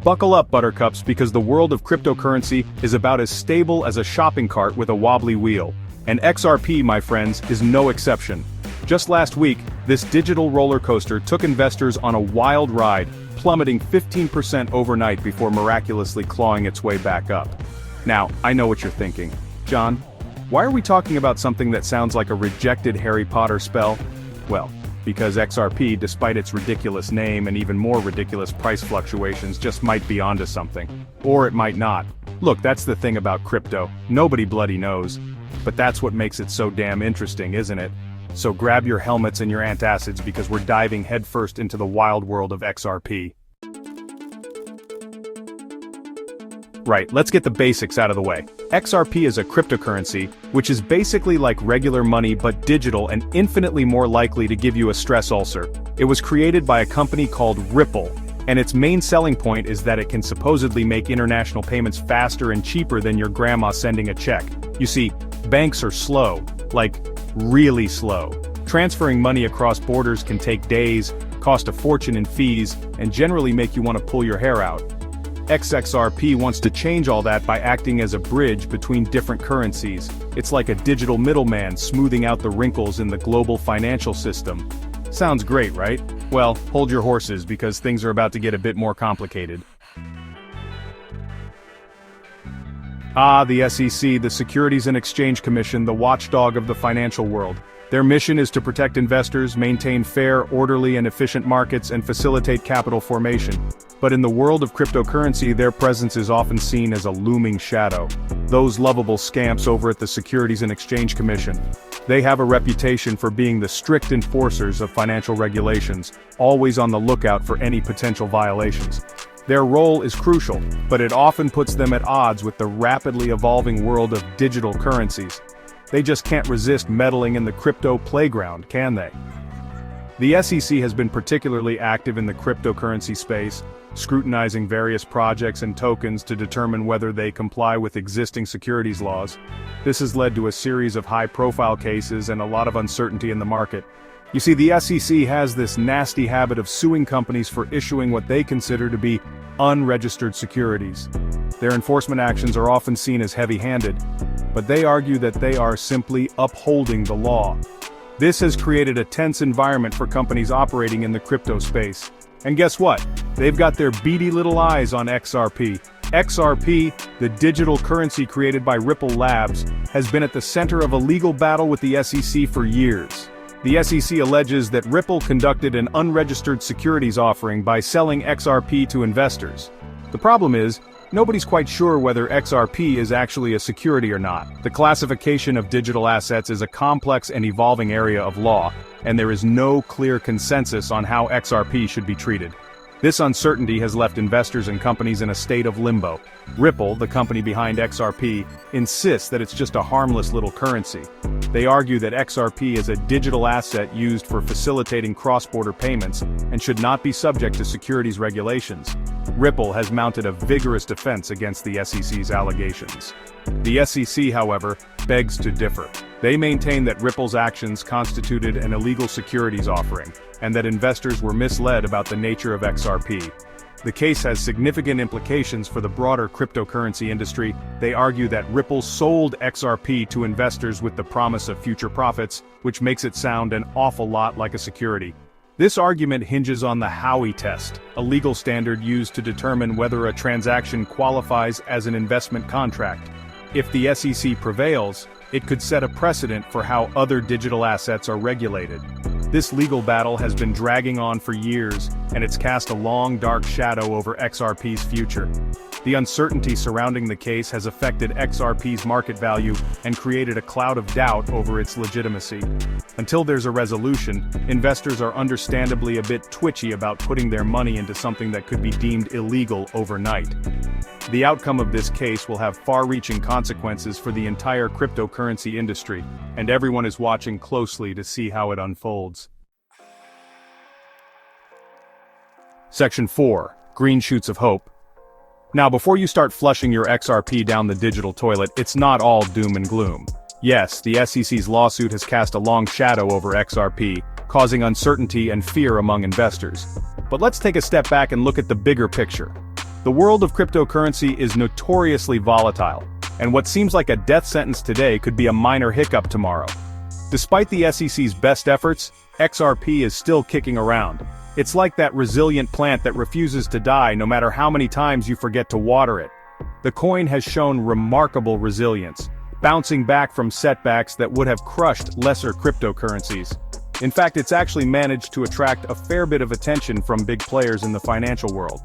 Buckle up, buttercups, because the world of cryptocurrency is about as stable as a shopping cart with a wobbly wheel. And XRP, my friends, is no exception. Just last week, this digital roller coaster took investors on a wild ride, plummeting 15% overnight before miraculously clawing its way back up. Now, I know what you're thinking. John, why are we talking about something that sounds like a rejected Harry Potter spell? Well, because XRP, despite its ridiculous name and even more ridiculous price fluctuations, just might be onto something. Or it might not. Look, that's the thing about crypto. Nobody bloody knows. But that's what makes it so damn interesting, isn't it? So grab your helmets and your antacids because we're diving headfirst into the wild world of XRP. Right, let's get the basics out of the way. XRP is a cryptocurrency, which is basically like regular money but digital and infinitely more likely to give you a stress ulcer. It was created by a company called Ripple, and its main selling point is that it can supposedly make international payments faster and cheaper than your grandma sending a check. You see, banks are slow, like really slow. Transferring money across borders can take days, cost a fortune in fees, and generally make you want to pull your hair out. XRP wants to change all that by acting as a bridge between different currencies. It's like a digital middleman smoothing out the wrinkles in the global financial system. Sounds great, right? Well, hold your horses because things are about to get a bit more complicated. The SEC, the Securities and Exchange Commission, the watchdog of the financial world. Their mission is to protect investors, maintain fair, orderly and efficient markets, and facilitate capital formation. But in the world of cryptocurrency, their presence is often seen as a looming shadow. Those lovable scamps over at the Securities and Exchange Commission. They have a reputation for being the strict enforcers of financial regulations, always on the lookout for any potential violations. Their role is crucial, but it often puts them at odds with the rapidly evolving world of digital currencies. They just can't resist meddling in the crypto playground, can they? The SEC has been particularly active in the cryptocurrency space, scrutinizing various projects and tokens to determine whether they comply with existing securities laws. This has led to a series of high-profile cases and a lot of uncertainty in the market. You see, the SEC has this nasty habit of suing companies for issuing what they consider to be unregistered securities. Their enforcement actions are often seen as heavy-handed, but they argue that they are simply upholding the law. This has created a tense environment for companies operating in the crypto space. And guess what? They've got their beady little eyes on XRP. XRP, the digital currency created by Ripple Labs, has been at the center of a legal battle with the SEC for years. The SEC alleges that Ripple conducted an unregistered securities offering by selling XRP to investors. The problem is, nobody's quite sure whether XRP is actually a security or not. The classification of digital assets is a complex and evolving area of law, and there is no clear consensus on how XRP should be treated. This uncertainty has left investors and companies in a state of limbo. Ripple, the company behind XRP, insists that it's just a harmless little currency. They argue that XRP is a digital asset used for facilitating cross-border payments and should not be subject to securities regulations. Ripple has mounted a vigorous defense against the SEC's allegations. The SEC, however, begs to differ. They maintain that Ripple's actions constituted an illegal securities offering, and that investors were misled about the nature of XRP. The case has significant implications for the broader cryptocurrency industry. They argue that Ripple sold XRP to investors with the promise of future profits, which makes it sound an awful lot like a security. This argument hinges on the Howey test, a legal standard used to determine whether a transaction qualifies as an investment contract. If the SEC prevails, it could set a precedent for how other digital assets are regulated. This legal battle has been dragging on for years, and it's cast a long dark shadow over XRP's future. The uncertainty surrounding the case has affected XRP's market value and created a cloud of doubt over its legitimacy. Until there's a resolution, investors are understandably a bit twitchy about putting their money into something that could be deemed illegal overnight. The outcome of this case will have far-reaching consequences for the entire cryptocurrency industry, and everyone is watching closely to see how it unfolds. Section 4. Green Shoots of Hope. Now, before you start flushing your XRP down the digital toilet, it's not all doom and gloom. Yes, the SEC's lawsuit has cast a long shadow over XRP, causing uncertainty and fear among investors. But let's take a step back and look at the bigger picture. The world of cryptocurrency is notoriously volatile, and what seems like a death sentence today could be a minor hiccup tomorrow. Despite the SEC's best efforts, XRP is still kicking around. It's like that resilient plant that refuses to die no matter how many times you forget to water it. The coin has shown remarkable resilience, bouncing back from setbacks that would have crushed lesser cryptocurrencies. In fact, it's actually managed to attract a fair bit of attention from big players in the financial world.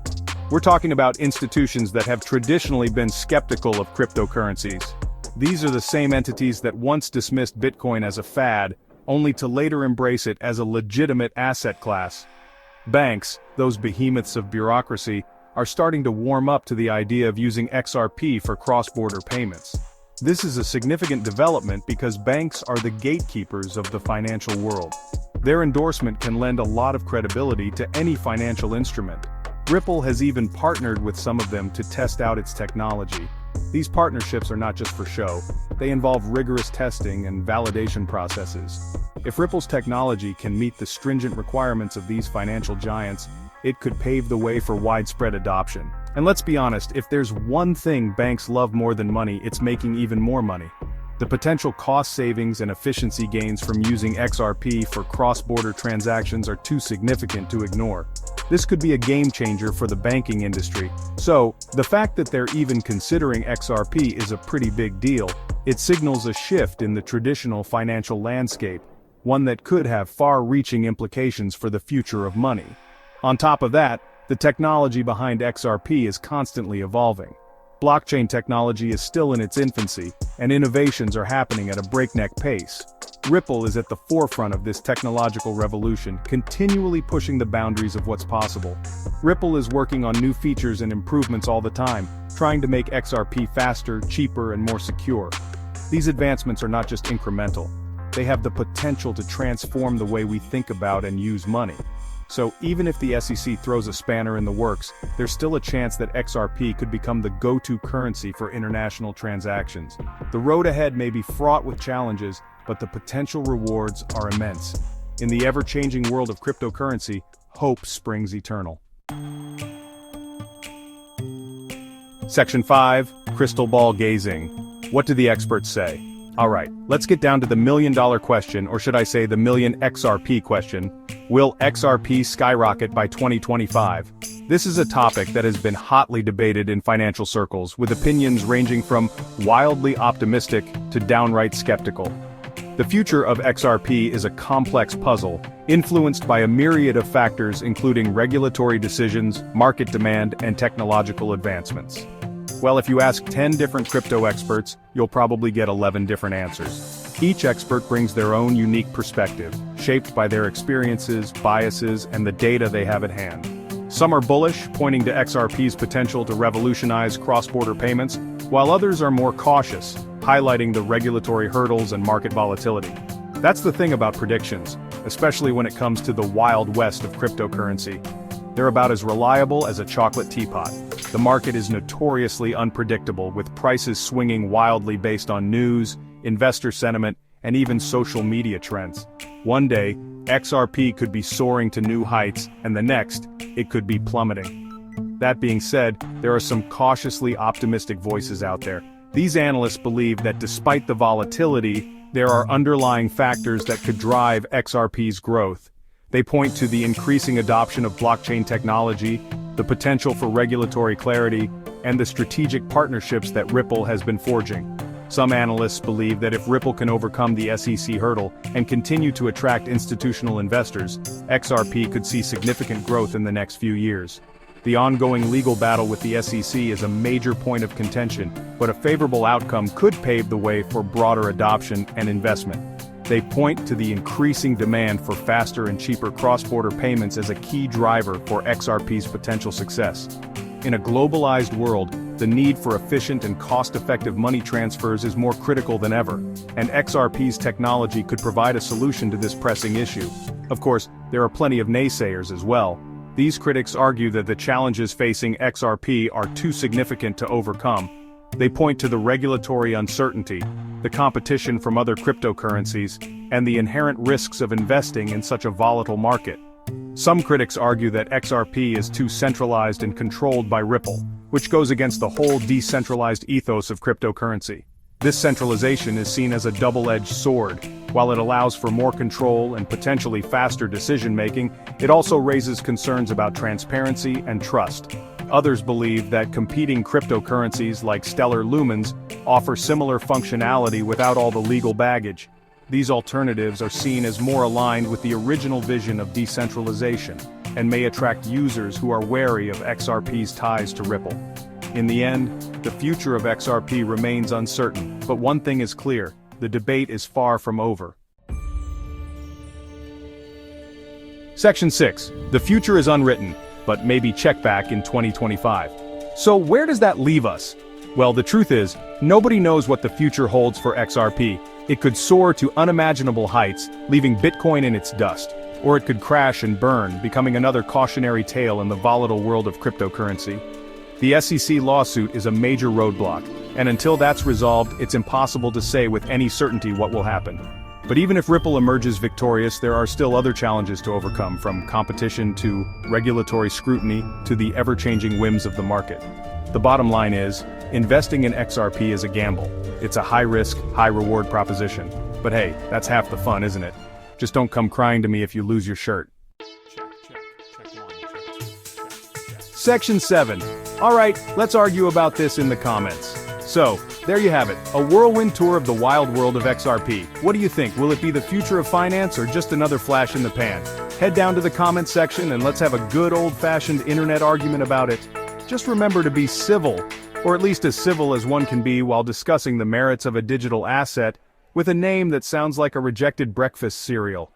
We're talking about institutions that have traditionally been skeptical of cryptocurrencies. These are the same entities that once dismissed Bitcoin as a fad, only to later embrace it as a legitimate asset class. Banks, those behemoths of bureaucracy, are starting to warm up to the idea of using XRP for cross-border payments. This is a significant development because banks are the gatekeepers of the financial world. Their endorsement can lend a lot of credibility to any financial instrument. Ripple has even partnered with some of them to test out its technology. These partnerships are not just for show, they involve rigorous testing and validation processes. If Ripple's technology can meet the stringent requirements of these financial giants, it could pave the way for widespread adoption. And let's be honest, if there's one thing banks love more than money, it's making even more money. The potential cost savings and efficiency gains from using XRP for cross-border transactions are too significant to ignore. This could be a game changer for the banking industry. So, the fact that they're even considering XRP is a pretty big deal. It signals a shift in the traditional financial landscape, one that could have far-reaching implications for the future of money. On top of that, the technology behind XRP is constantly evolving. Blockchain technology is still in its infancy, and innovations are happening at a breakneck pace. Ripple is at the forefront of this technological revolution, continually pushing the boundaries of what's possible. Ripple is working on new features and improvements all the time, trying to make XRP faster, cheaper, and more secure. These advancements are not just incremental. They have the potential to transform the way we think about and use money. So even if the SEC throws a spanner in the works, there's still a chance that XRP could become the go-to currency for international transactions. The road ahead may be fraught with challenges, but the potential rewards are immense. In the ever-changing world of cryptocurrency, hope springs eternal. Section 5, Crystal Ball Gazing. What do the experts say? Alright, let's get down to the million-dollar question, or should I say the million XRP question. Will XRP skyrocket by 2025? This is a topic that has been hotly debated in financial circles, with opinions ranging from wildly optimistic to downright skeptical. The future of XRP is a complex puzzle, influenced by a myriad of factors including regulatory decisions, market demand, and technological advancements. Well, if you ask 10 different crypto experts, you'll probably get 11 different answers. Each expert brings their own unique perspective, shaped by their experiences, biases, and the data they have at hand. Some are bullish, pointing to XRP's potential to revolutionize cross-border payments, while others are more cautious, highlighting the regulatory hurdles and market volatility. That's the thing about predictions, especially when it comes to the wild west of cryptocurrency. They're about as reliable as a chocolate teapot. The market is notoriously unpredictable, with prices swinging wildly based on news, investor sentiment, and even social media trends. One day, XRP could be soaring to new heights, and the next, it could be plummeting. That being said, there are some cautiously optimistic voices out there. These analysts believe that despite the volatility, there are underlying factors that could drive XRP's growth. They point to the increasing adoption of blockchain technology, the potential for regulatory clarity, and the strategic partnerships that Ripple has been forging. Some analysts believe that if Ripple can overcome the SEC hurdle and continue to attract institutional investors, XRP could see significant growth in the next few years. The ongoing legal battle with the SEC is a major point of contention, but a favorable outcome could pave the way for broader adoption and investment. They point to the increasing demand for faster and cheaper cross-border payments as a key driver for XRP's potential success. In a globalized world, the need for efficient and cost-effective money transfers is more critical than ever, and XRP's technology could provide a solution to this pressing issue. Of course, there are plenty of naysayers as well. These critics argue that the challenges facing XRP are too significant to overcome. They point to the regulatory uncertainty, the competition from other cryptocurrencies, and the inherent risks of investing in such a volatile market. Some critics argue that XRP is too centralized and controlled by Ripple, which goes against the whole decentralized ethos of cryptocurrency. This centralization is seen as a double-edged sword. While it allows for more control and potentially faster decision-making, it also raises concerns about transparency and trust. Others believe that competing cryptocurrencies like Stellar Lumens offer similar functionality without all the legal baggage. These alternatives are seen as more aligned with the original vision of decentralization, and may attract users who are wary of XRP's ties to Ripple. In the end, the future of XRP remains uncertain, but one thing is clear: the debate is far from over. Section 6. The future is unwritten, but maybe check back in 2025. So where does that leave us? Well, the truth is, nobody knows what the future holds for XRP. It could soar to unimaginable heights, leaving Bitcoin in its dust. Or it could crash and burn, becoming another cautionary tale in the volatile world of cryptocurrency. The SEC lawsuit is a major roadblock, and until that's resolved, it's impossible to say with any certainty what will happen. But even if Ripple emerges victorious, there are still other challenges to overcome, from competition to regulatory scrutiny to the ever-changing whims of the market. The bottom line is, investing in XRP is a gamble. It's a high-risk, high-reward proposition. But hey, that's half the fun, isn't it? Just don't come crying to me if you lose your shirt. Section 7. Alright, let's argue about this in the comments. So, there you have it, a whirlwind tour of the wild world of XRP. What do you think? Will it be the future of finance or just another flash in the pan? Head down to the comments section and let's have a good old-fashioned internet argument about it. Just remember to be civil, or at least as civil as one can be while discussing the merits of a digital asset with a name that sounds like a rejected breakfast cereal.